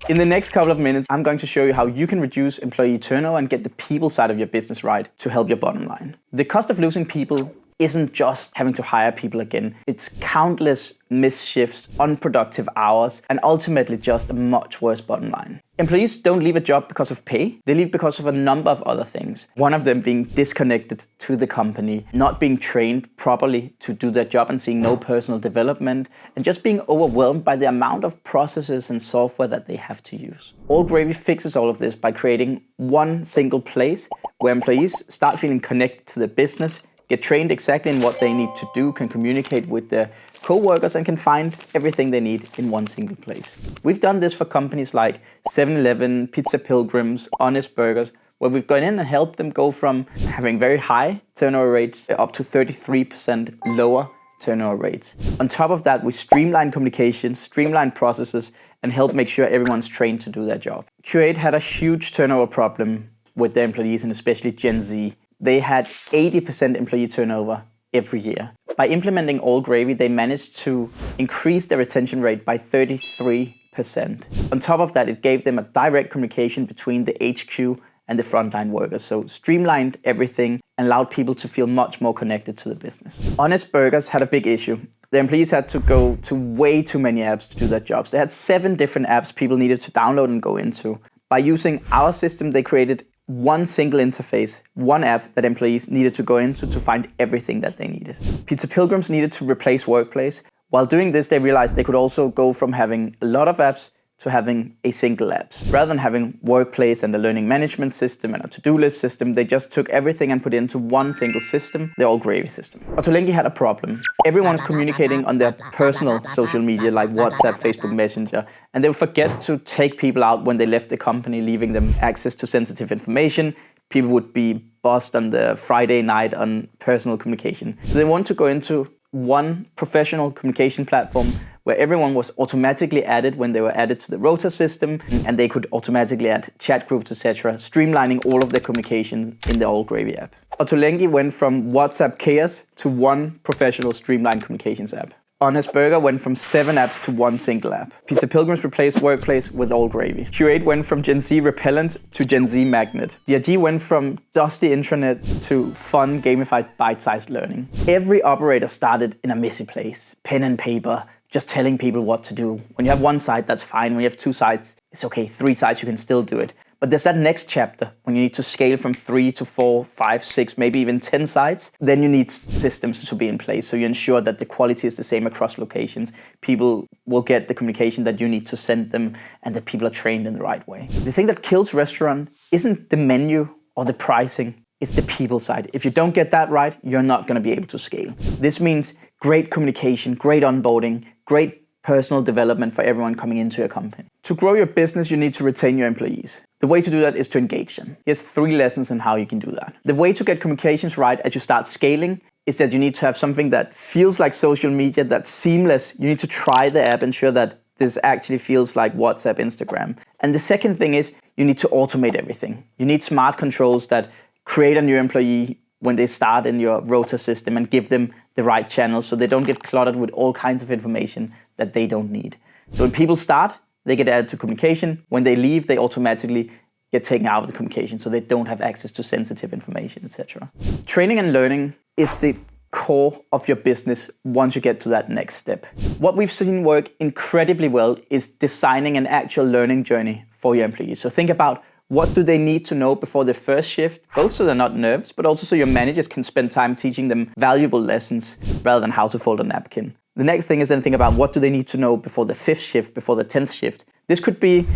In the next couple of minutes, I'm going to show you how you can reduce employee turnover and get the people side of your business right to help your bottom line. The cost of losing people isn't just having to hire people again. It's countless missed shifts, unproductive hours, and ultimately just a much worse bottom line. Employees don't leave a job because of pay. They leave because of a number of other things. One of them being disconnected to the company, not being trained properly to do their job and seeing no personal development, and just being overwhelmed by the amount of processes and software that they have to use. All Gravy fixes all of this by creating one single place where employees start feeling connected to the business, get trained exactly in what they need to do, can communicate with their co-workers, and can find everything they need in one single place. We've done this for companies like 7-Eleven, Pizza Pilgrims, Honest Burgers, where we've gone in and helped them go from having very high turnover rates up to 33% lower turnover rates. On top of that, we streamline communications, streamline processes, and help make sure everyone's trained to do their job. Q8 had a huge turnover problem with their employees, and especially Gen Z. They had 80% employee turnover every year. By implementing All Gravy, they managed to increase their retention rate by 33%. On top of that, it gave them a direct communication between the HQ and the frontline workers. So streamlined everything and allowed people to feel much more connected to the business. Honest Burgers had a big issue. The employees had to go to way too many apps to do their jobs. They had 7 different apps people needed to download and go into. By using our system, they created one single interface, one app that employees needed to go into to find everything that they needed. Pizza Pilgrims needed to replace Workplace. While doing this, they realized they could also go from having a lot of apps to having a single app. Rather than having Workplace and a learning management system and a to-do list system, they just took everything and put it into one single system, the All Gravy system. Ottolenghi had a problem. Everyone was communicating on their personal social media like WhatsApp, Facebook Messenger, and they would forget to take people out when they left the company, leaving them access to sensitive information. People would be buzzed on the Friday night on personal communication. So they want to go into one professional communication platform where everyone was automatically added when they were added to the rota system, and they could automatically add chat groups, etc., streamlining all of their communications in the All Gravy app. Ottolenghi went from WhatsApp chaos to one professional streamlined communications app. Honest Burger went from 7 apps to one single app. Pizza Pilgrims replaced Workplace with All Gravy. Q8 went from Gen Z repellent to Gen Z magnet. DRG went from dusty intranet to fun, gamified, bite-sized learning. Every operator started in a messy place, pen and paper, just telling people what to do. When you have one site, that's fine. When you have 2 sites, it's okay. 3 sites, you can still do it. But there's that next chapter when you need to scale from 3 to 4, 5, 6, maybe even 10 sites. Then you need systems to be in place. So you ensure that the quality is the same across locations. People will get the communication that you need to send them, and that people are trained in the right way. The thing that kills restaurant isn't the menu or the pricing. It's the people side. If you don't get that right, you're not going to be able to scale. This means great communication, great onboarding, great personal development for everyone coming into your company. To grow your business, you need to retain your employees. The way to do that is to engage them. Here's 3 lessons on how you can do that. The way to get communications right as you start scaling is that you need to have something that feels like social media, that's seamless. You need to try the app, ensure that this actually feels like WhatsApp, Instagram. And the second thing is you need to automate everything. You need smart controls that create a new employee when they start in your rota system and give them the right channels so they don't get cluttered with all kinds of information that they don't need. So when people start, they get added to communication. When they leave, they automatically get taken out of the communication so they don't have access to sensitive information, etc. Training and learning is the core of your business once you get to that next step. What we've seen work incredibly well is designing an actual learning journey for your employees. So think about what do they need to know before their first shift, both so they're not nervous, but also so your managers can spend time teaching them valuable lessons rather than how to fold a napkin. The next thing is then think about what do they need to know before the 5th shift, before the 10th shift. This could be,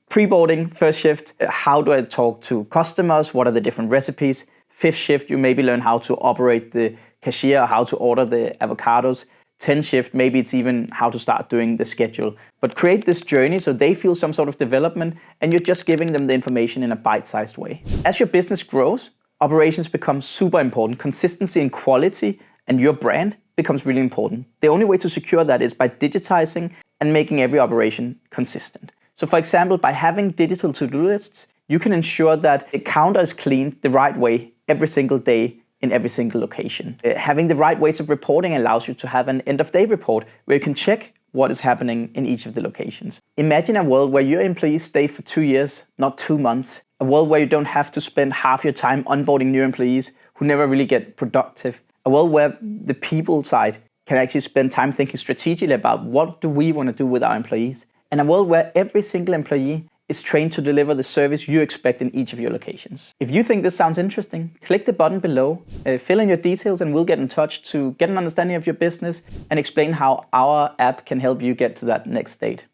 pre-boarding, first shift, how do I talk to customers, what are the different recipes. 5th shift, you maybe learn how to operate the cashier, how to order the avocados. 10th shift, maybe it's even how to start doing the schedule. But create this journey so they feel some sort of development and you're just giving them the information in a bite-sized way. As your business grows, operations become super important. Consistency and quality and your brand becomes really important. The only way to secure that is by digitizing and making every operation consistent. So for example, by having digital to-do lists, you can ensure that the counter is cleaned the right way every single day in every single location. Having the right ways of reporting allows you to have an end-of-day report where you can check what is happening in each of the locations. Imagine a world where your employees stay for 2 years, not 2 months. A world where you don't have to spend half your time onboarding new employees who never really get productive. A world where the people side can actually spend time thinking strategically about what do we want to do with our employees. And a world where every single employee is trained to deliver the service you expect in each of your locations. If you think this sounds interesting, click the button below, fill in your details, and we'll get in touch to get an understanding of your business and explain how our app can help you get to that next state.